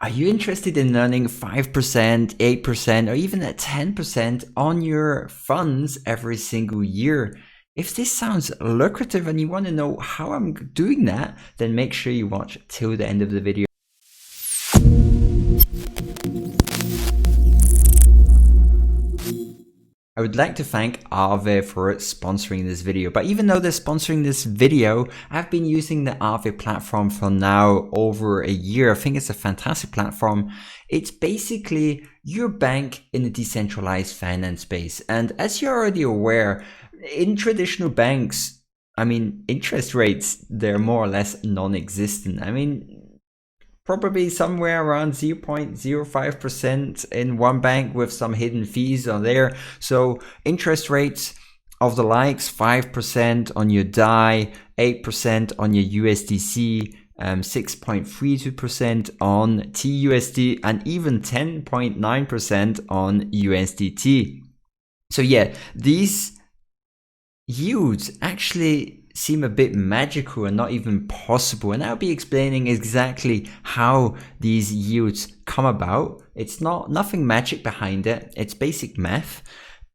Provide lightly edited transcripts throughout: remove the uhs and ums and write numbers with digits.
Are you interested in earning 5%, 8%, or even at 10% on your funds every single year? If this sounds lucrative and you want to know how I'm doing that, then make sure you watch till the end of the video. I would like to thank Aave for sponsoring this video, but even though they're sponsoring this video, I've been using the Aave platform for now over a year. I think it's a fantastic platform. It's basically your bank in the decentralized finance space. And as you're already aware, in traditional banks, interest rates, they're more or less non-existent. Probably somewhere around 0.05% in one bank with some hidden fees on there. So interest rates of the likes, 5% on your DAI, 8% on your USDC, 6.32% on TUSD, and even 10.9% on USDT. So yeah, these yields actually seem a bit magical and not even possible, and I'll be explaining exactly how these yields come about. It's nothing magic behind it, it's basic math.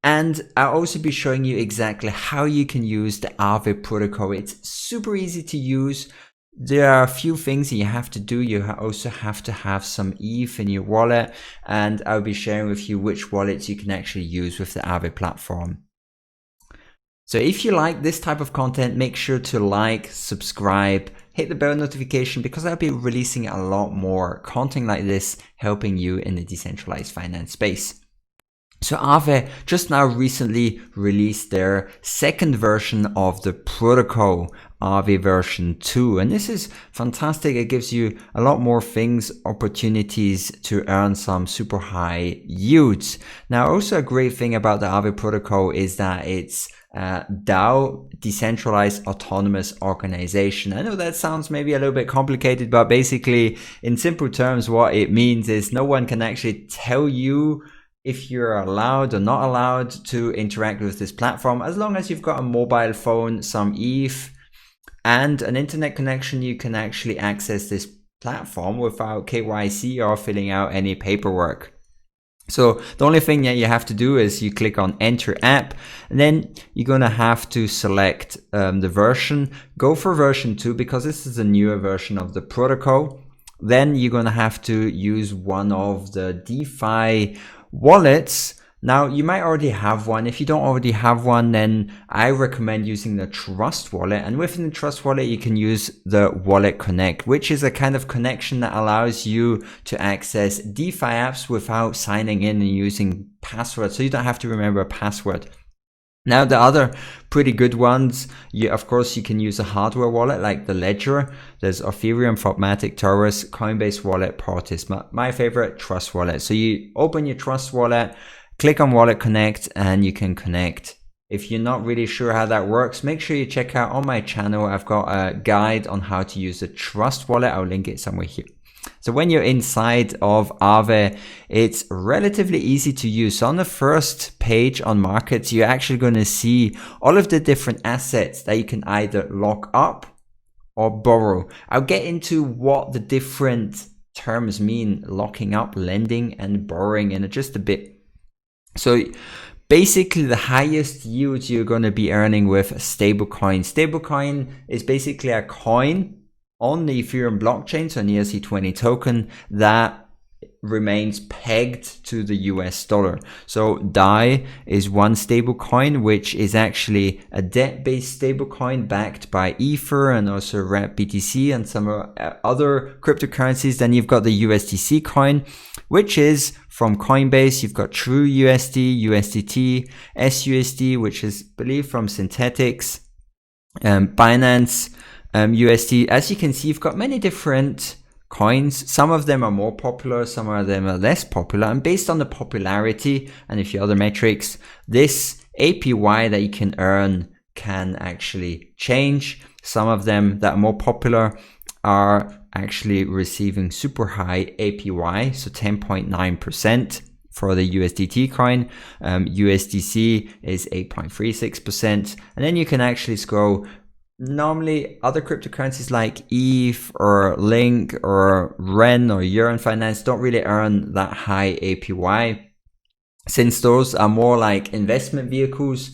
And I'll also be showing you exactly how you can use the Aave protocol. It's super easy to use. There are a few things you have to do. You also have to have some ETH in your wallet, and I'll be sharing with you which wallets you can actually use with the Aave platform. So if you like this type of content, make sure to like, subscribe, hit the bell notification, because I'll be releasing a lot more content like this, helping you in the decentralized finance space. So Aave just now recently released their second version of the protocol, Aave version 2. And this is fantastic. It gives you a lot more things, opportunities to earn some super high yields. Now, also a great thing about the Aave protocol is that it's DAO, decentralized autonomous organization. I know that sounds maybe a little bit complicated, but basically in simple terms, what it means is no one can actually tell you if you're allowed or not allowed to interact with this platform. As long as you've got a mobile phone, some ETH, and an internet connection, you can actually access this platform without KYC or filling out any paperwork. So the only thing that you have to do is you click on enter app, and then you're going to have to select the version. Go for version 2 because this is a newer version of the protocol. Then you're going to have to use one of the DeFi wallets. Now you might already have one. If you don't already have one, then I recommend using the Trust wallet, and within the Trust wallet you can use the Wallet Connect, which is a kind of connection that allows you to access DeFi apps without signing in and using passwords, so you don't have to remember a password. Now the other pretty good ones, of course you can use a hardware wallet like the Ledger. There's Ethereum, Fortmatic, Taurus, Coinbase wallet, Portis. My favorite, Trust wallet. So you open your Trust wallet, click on Wallet Connect, and you can connect. If you're not really sure how that works, make sure you check out on my channel. I've got a guide on how to use the Trust wallet. I'll link it somewhere here. So when you're inside of Aave, it's relatively easy to use. So on the first page on markets, you're actually going to see all of the different assets that you can either lock up or borrow. I'll get into what the different terms mean, locking up, lending, and borrowing in just a bit. So basically the highest yield you're going to be earning with stablecoin. Stablecoin is basically a coin on the Ethereum blockchain, so an ERC20 token that remains pegged to the US dollar. So DAI is one stablecoin, which is actually a debt-based stablecoin backed by Ether and also Rep BTC and some other cryptocurrencies. Then you've got the USDC coin, which is from Coinbase. You've got True USD, USDT, SUSD, which is believed from Synthetics, Binance, USD. As you can see, you've got many different coins. Some of them are more popular, some of them are less popular, and based on the popularity and a few other metrics, this APY that you can earn can actually change. Some of them that are more popular are actually receiving super high APY, so 10.9% for the USDT coin. USDC is 8.36%, and then you can actually scroll Normally other cryptocurrencies like ETH or Link or Ren or Yearn Finance don't really earn that high APY, since those are more like investment vehicles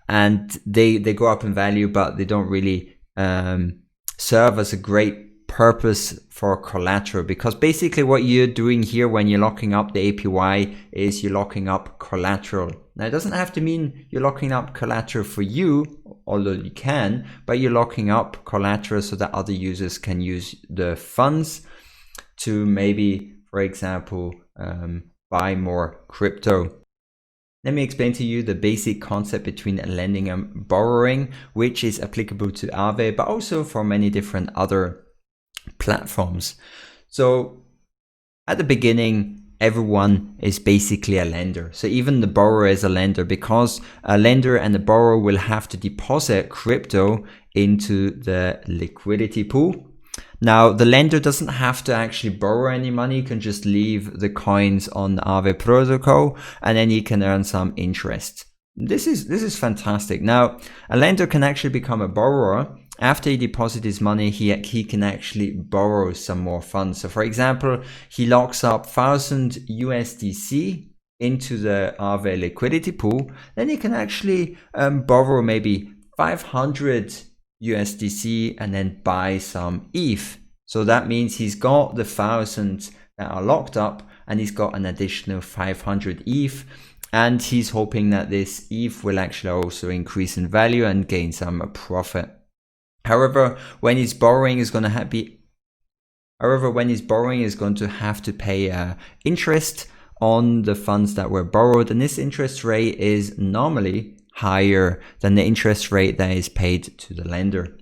and they go up in value, but they don't really serve as a great purpose for collateral, because basically what you're doing here when you're locking up the APY is you're locking up collateral. Now it doesn't have to mean you're locking up collateral for you, although you can, but you're locking up collateral so that other users can use the funds to maybe, for example, buy more crypto. Let me explain to you the basic concept between lending and borrowing, which is applicable to Aave, but also for many different other platforms. So at the beginning, everyone is basically a lender. So even the borrower is a lender, because a lender and a borrower will have to deposit crypto into the liquidity pool. Now, the lender doesn't have to actually borrow any money. You can just leave the coins on the Aave protocol and then you can earn some interest. This is fantastic. Now, a lender can actually become a borrower. After he deposits his money, he can actually borrow some more funds. So for example, he locks up 1,000 USDC into the Aave liquidity pool. Then he can actually borrow maybe 500 USDC and then buy some ETH. So that means he's got the 1,000 that are locked up and he's got an additional 500 ETH. And he's hoping that this ETH will actually also increase in value and gain some profit. However, when he's borrowing is going to have to pay interest on the funds that were borrowed, and this interest rate is normally higher than the interest rate that is paid to the lender.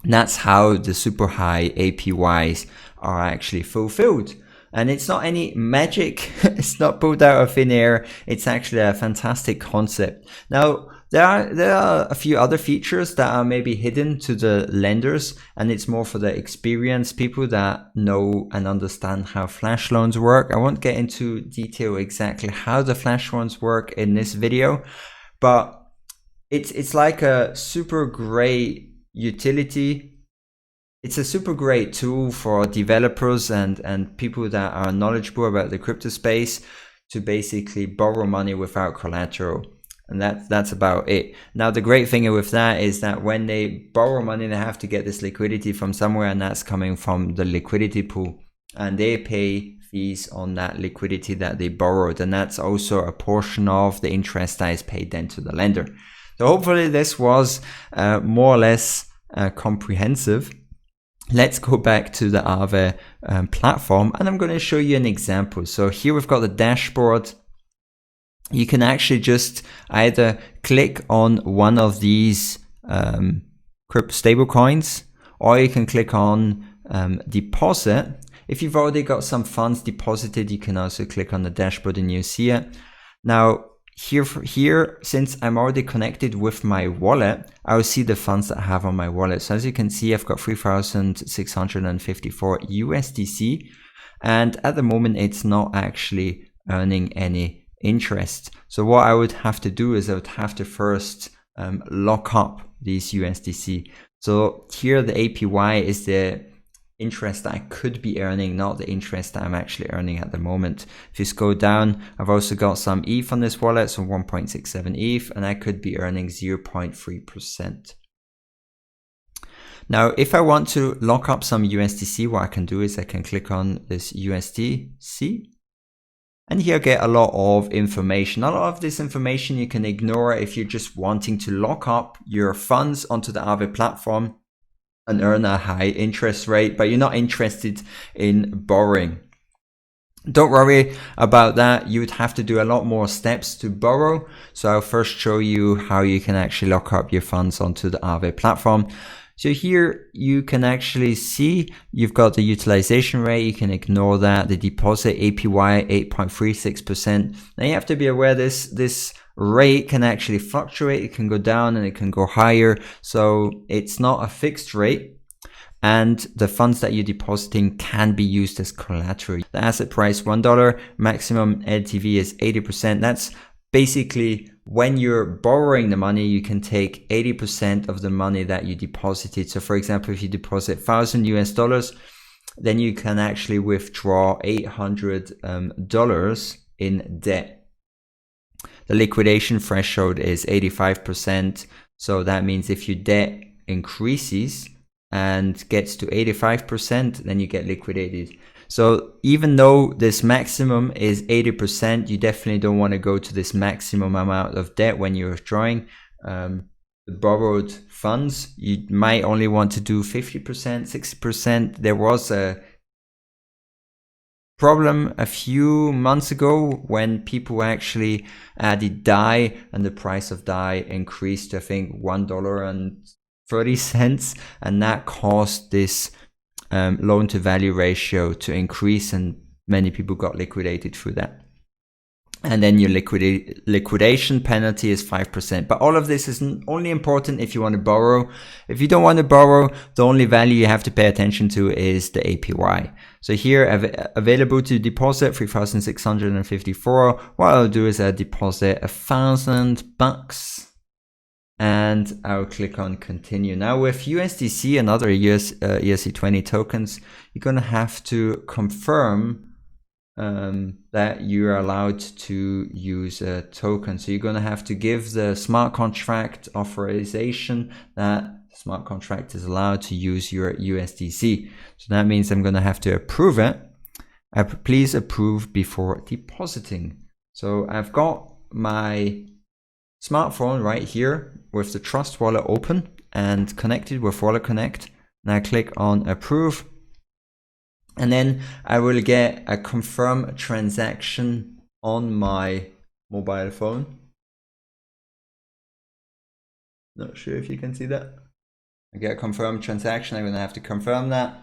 And that's how the super high APYs are actually fulfilled. And it's not any magic, it's not pulled out of thin air, it's actually a fantastic concept. Now, there are a few other features that are maybe hidden to the lenders, and it's more for the experienced people that know and understand how flash loans work. I won't get into detail exactly how the flash loans work in this video, but it's like a super great utility. It's a super great tool for developers and people that are knowledgeable about the crypto space to basically borrow money without collateral. And that's about it. Now, the great thing with that is that when they borrow money, they have to get this liquidity from somewhere, and that's coming from the liquidity pool. And they pay fees on that liquidity that they borrowed. And that's also a portion of the interest that is paid then to the lender. So hopefully this was more or less comprehensive. Let's go back to the Aave platform, and I'm going to show you an example. So here we've got the dashboard. You can actually just either click on one of these stable coins, or you can click on deposit. If you've already got some funds deposited, you can also click on the dashboard and you see it. Now, here, since I'm already connected with my wallet, I'll see the funds that I have on my wallet. So as you can see, I've got 3,654 USDC, and at the moment it's not actually earning any interest. So what I would have to do is I would have to first lock up these USDC. So here the APY is the interest that I could be earning, not the interest that I'm actually earning at the moment. If you scroll down, I've also got some ETH on this wallet, so 1.67 ETH, and I could be earning 0.3%. Now, if I want to lock up some USDC, what I can do is I can click on this USDC. And here I get a lot of information. A lot of this information you can ignore if you're just wanting to lock up your funds onto the Aave platform and earn a high interest rate, but you're not interested in borrowing. Don't worry about that. You would have to do a lot more steps to borrow. So I'll first show you how you can actually lock up your funds onto the Aave platform. So here you can actually see you've got the utilization rate. You can ignore that. The deposit APY 8.36%. Now you have to be aware this rate can actually fluctuate. It can go down and it can go higher. So it's not a fixed rate. And the funds that you're depositing can be used as collateral. The asset price $1, maximum LTV is 80%. That's basically when you're borrowing the money, you can take 80% of the money that you deposited. So for example, if you deposit $1,000 US, then you can actually withdraw $800 in debt. The liquidation threshold is 85%. So that means if your debt increases and gets to 85%, then you get liquidated. So even though this maximum is 80%, you definitely don't want to go to this maximum amount of debt when you're withdrawing the borrowed funds. You might only want to do 50%, 60%. There was a problem a few months ago when people actually added DAI and the price of DAI increased to, I think, $1.30, and that caused this loan to value ratio to increase, and many people got liquidated through that. And then your liquidation penalty is 5%. But all of this is only important if you want to borrow. If you don't want to borrow, the only value you have to pay attention to is the APY. So here, available to deposit $3,654. What I'll do is I'll deposit $1,000 and I'll click on continue. Now with USDC and other ERC20 tokens, you're going to have to confirm that you're allowed to use a token. So you're going to have to give the smart contract authorization that the smart contract is allowed to use your USDC. So that means I'm going to have to approve it. Please approve before depositing. So I've got my smartphone right here with the Trust Wallet open and connected with Wallet Connect. Now click on approve. And then I will get a confirm transaction on my mobile phone. Not sure if you can see that. I get a confirmed transaction. I'm going to have to confirm that.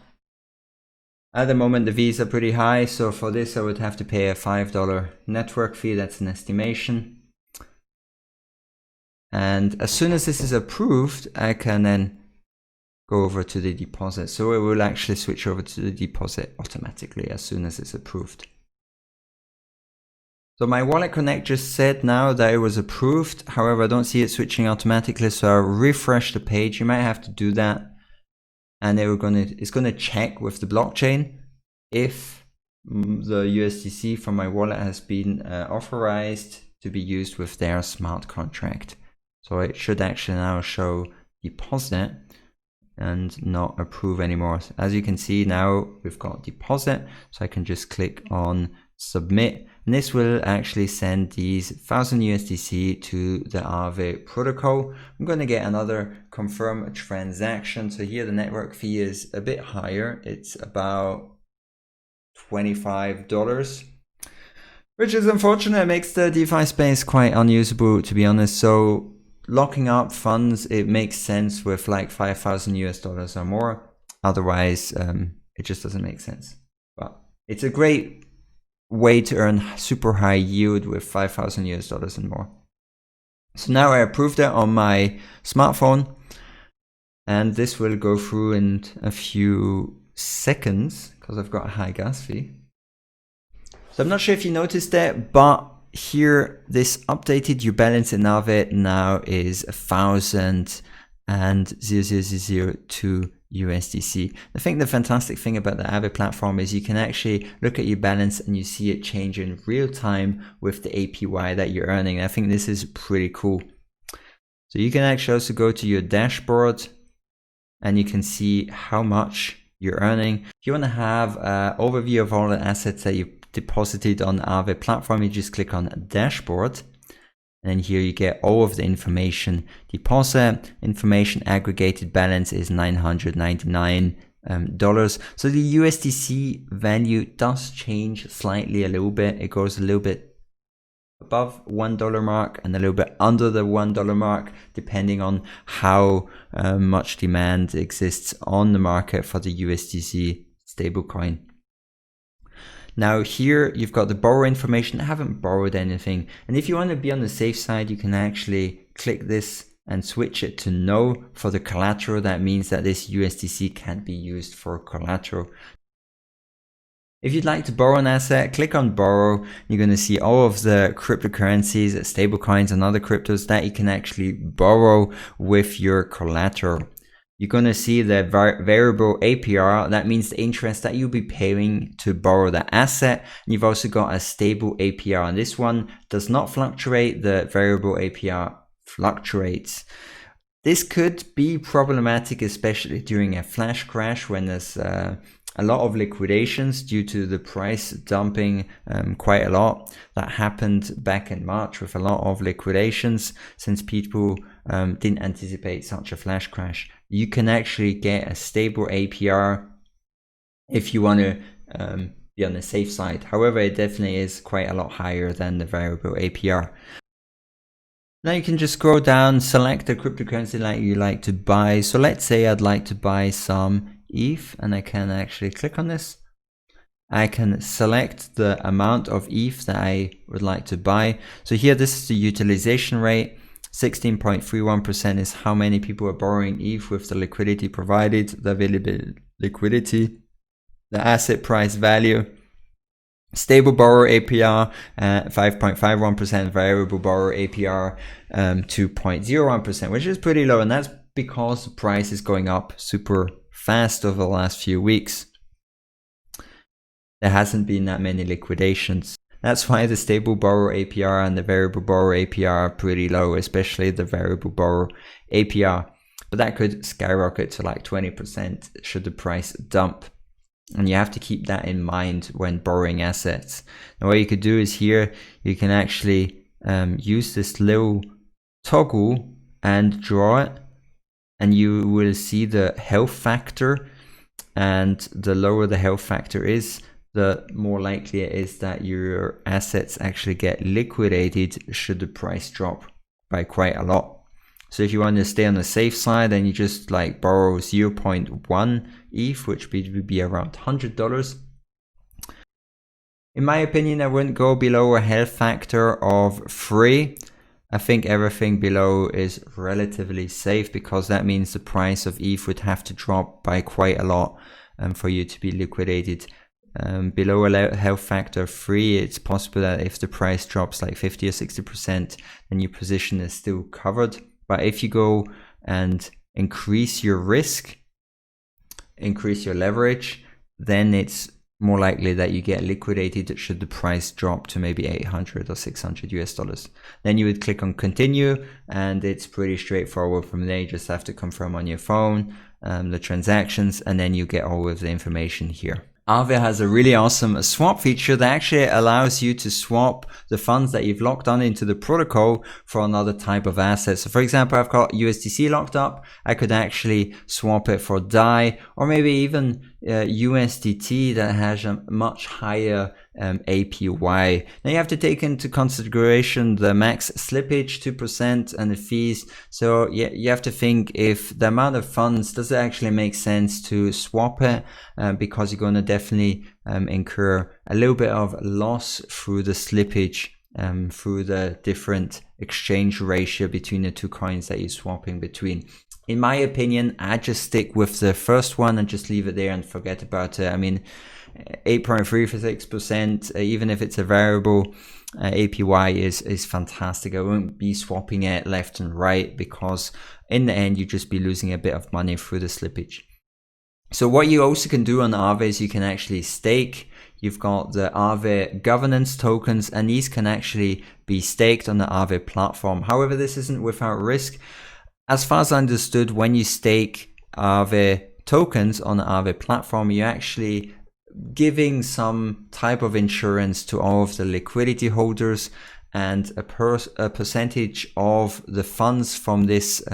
At the moment, the fees are pretty high. So for this, I would have to pay a $5 network fee. That's an estimation. And as soon as this is approved, I can then go over to the deposit. So it will actually switch over to the deposit automatically as soon as it's approved. So my Wallet Connect just said now that it was approved. However, I don't see it switching automatically. So I'll refresh the page. You might have to do that. And it's going to check with the blockchain if the USDC from my wallet has been authorized to be used with their smart contract. So it should actually now show deposit and not approve anymore. As you can see now, we've got deposit. So I can just click on submit. And this will actually send these 1,000 USDC to the Aave protocol. I'm going to get another confirm transaction. So here the network fee is a bit higher. It's about $25, which is unfortunate. It makes the DeFi space quite unusable, to be honest. So locking up funds, it makes sense with like $5,000 or more. Otherwise, it just doesn't make sense. But it's a great way to earn super high yield with $5,000 and more. So now I approved it on my smartphone, and this will go through in a few seconds because I've got a high gas fee. So I'm not sure if you noticed that, but here, this updated your balance in Aave now is 1,000.0002 USDC. I think the fantastic thing about the Aave platform is you can actually look at your balance and you see it change in real time with the APY that you're earning. I think this is pretty cool. So you can actually also go to your dashboard and you can see how much you're earning. If you want to have an overview of all the assets that you deposited on Aave platform, you just click on dashboard, and then here you get all of the information. Deposit information, aggregated balance is $999. So the USDC value does change slightly a little bit. It goes a little bit above $1 mark and a little bit under the $1 mark, depending on how much demand exists on the market for the USDC stablecoin. Now here you've got the borrow information. I haven't borrowed anything. And if you want to be on the safe side, you can actually click this and switch it to no for the collateral. That means that this USDC can't be used for collateral. If you'd like to borrow an asset, click on borrow. You're going to see all of the cryptocurrencies, stablecoins and other cryptos that you can actually borrow with your collateral. You're going to see the variable APR. That means the interest that you'll be paying to borrow the asset. And you've also got a stable APR. And this one does not fluctuate. The variable APR fluctuates. This could be problematic, especially during a flash crash when there's a lot of liquidations due to the price dumping quite a lot. That happened back in March with a lot of liquidations since people didn't anticipate such a flash crash. You can actually get a stable APR if you want to be on the safe side. However, it definitely is quite a lot higher than the variable APR. Now you can just scroll down, select the cryptocurrency that you like to buy. So let's say I'd like to buy some ETH, and I can actually click on this. I can select the amount of ETH that I would like to buy. So here, this is the utilization rate. 16.31% is how many people are borrowing ETH with the liquidity provided, the available liquidity, the asset price value. Stable borrower APR 5.51%, variable borrower APR 2.01%, which is pretty low, and that's because the price is going up super fast over the last few weeks. There hasn't been that many liquidations. That's why the stable borrower APR and the variable borrower APR are pretty low, especially the variable borrower APR. But that could skyrocket to like 20% should the price dump. And you have to keep that in mind when borrowing assets. Now what you could do is here, you can actually use this little toggle and draw it. And you will see the health factor. And the lower the health factor is, the more likely it is that your assets actually get liquidated should the price drop by quite a lot. So if you want to stay on the safe side, then you just like borrow 0.1 ETH, which would be around $100. In my opinion, I wouldn't go below a health factor of 3. I think everything below is relatively safe because that means the price of ETH would have to drop by quite a lot for you to be liquidated. Below a health factor of 3, it's possible that if the price drops like 50 or 60%, then your position is still covered. But if you go and increase your risk, increase your leverage, then it's more likely that you get liquidated should the price drop to maybe 800 or 600 US dollars. Then you would click on continue, and it's pretty straightforward from there. You just have to confirm on your phone the transactions, and then you get all of the information here. Aave has a really awesome swap feature that actually allows you to swap the funds that you've locked on into the protocol for another type of asset. So for example, I've got USDC locked up. I could actually swap it for DAI or maybe even USDT that has a much higher APY. Now you have to take into consideration the max slippage 2% and the fees. So yeah, you have to think if the amount of funds, does it actually make sense to swap it because you're going to definitely incur a little bit of loss through the slippage through the different exchange ratio between the two coins that you're swapping between. In my opinion, I just stick with the first one and just leave it there and forget about it. I mean, 8.36%, even if it's a variable APY is fantastic. I won't be swapping it left and right because in the end, you just be losing a bit of money through the slippage. So what you also can do on Aave is you can actually stake. You've got the Aave governance tokens, and these can actually be staked on the Aave platform. However, this isn't without risk. As far as I understood, when you stake Aave tokens on the Aave platform, you're actually giving some type of insurance to all of the liquidity holders, and a percentage of the funds from this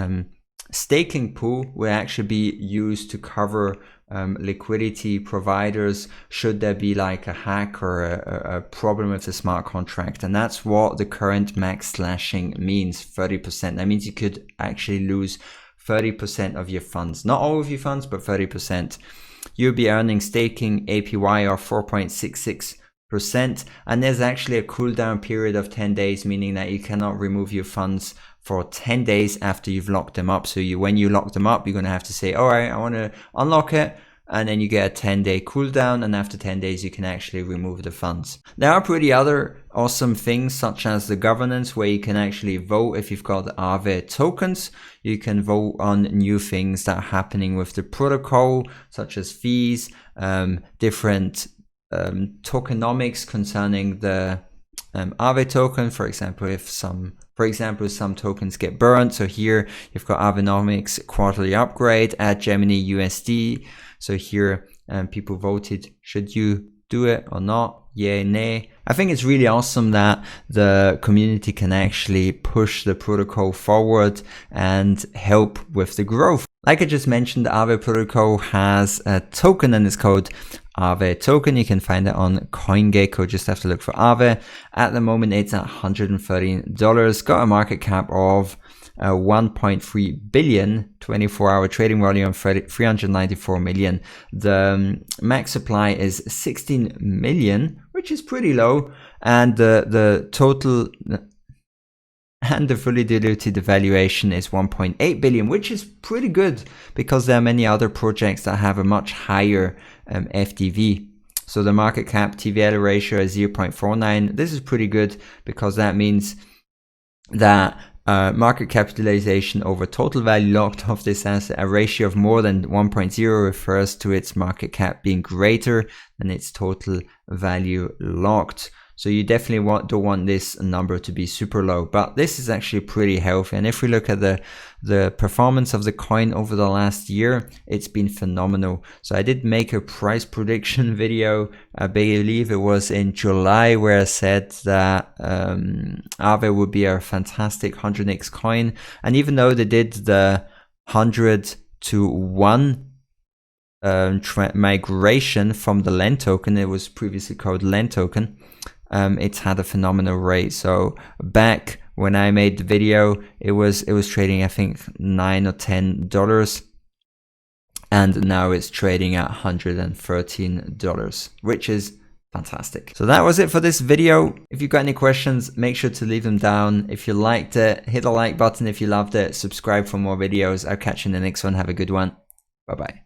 staking pool will actually be used to cover liquidity providers should there be like a hack or a problem with the smart contract. And that's what the current max slashing means, 30%. That means you could actually lose 30% of your funds, not all of your funds, but 30%. You'll be earning staking APY of 4.66%, and there's actually a cooldown period of 10 days, meaning that you cannot remove your funds for 10 days after you've locked them up. So when you lock them up, you're going to have to say, all right, I want to unlock it. and then you get a 10-day cooldown, and after 10 days you can actually remove the funds. There are pretty other awesome things such as the governance, where you can actually vote. If you've got Aave tokens, you can vote on new things that are happening with the protocol, such as fees, different tokenomics concerning the Aave token. For example, if some tokens get burned. So here you've got Aavenomics quarterly upgrade at Gemini USD. So here people voted, should you do it or not? Yay, nay. I think it's really awesome that the community can actually push the protocol forward and help with the growth. Like I just mentioned, the Aave protocol has a token and it's called Aave token. You can find it on CoinGecko. Just have to look for Aave. At the moment, it's at $113. Got a market cap of 1.3 billion, 24-hour trading volume of 394 million. The max supply is 16 million, which is pretty low, and the total and the fully diluted valuation is 1.8 billion, which is pretty good because there are many other projects that have a much higher FDV. So the market cap TVL ratio is 0.49. This is pretty good because that means that market capitalization over total value locked of this asset, a ratio of more than 1.0 refers to its market cap being greater than its total value locked. So you definitely don't want this number to be super low, but this is actually pretty healthy. And if we look at the performance of the coin over the last year, it's been phenomenal. So I did make a price prediction video, I believe it was in July, where I said that Aave would be a fantastic 100x coin. And even though they did the 100 to 1 migration from the Lend token, it was previously called Lend token, it's had a phenomenal rate. So back when I made the video, it was trading, I think, $9 or $10, and now it's trading at $113, which is fantastic. So that was it for this video. If you've got any questions, make sure to leave them down. If you liked it, hit the like button. If you loved it, subscribe for more videos. I'll catch you in the next one. Have a good one. Bye bye.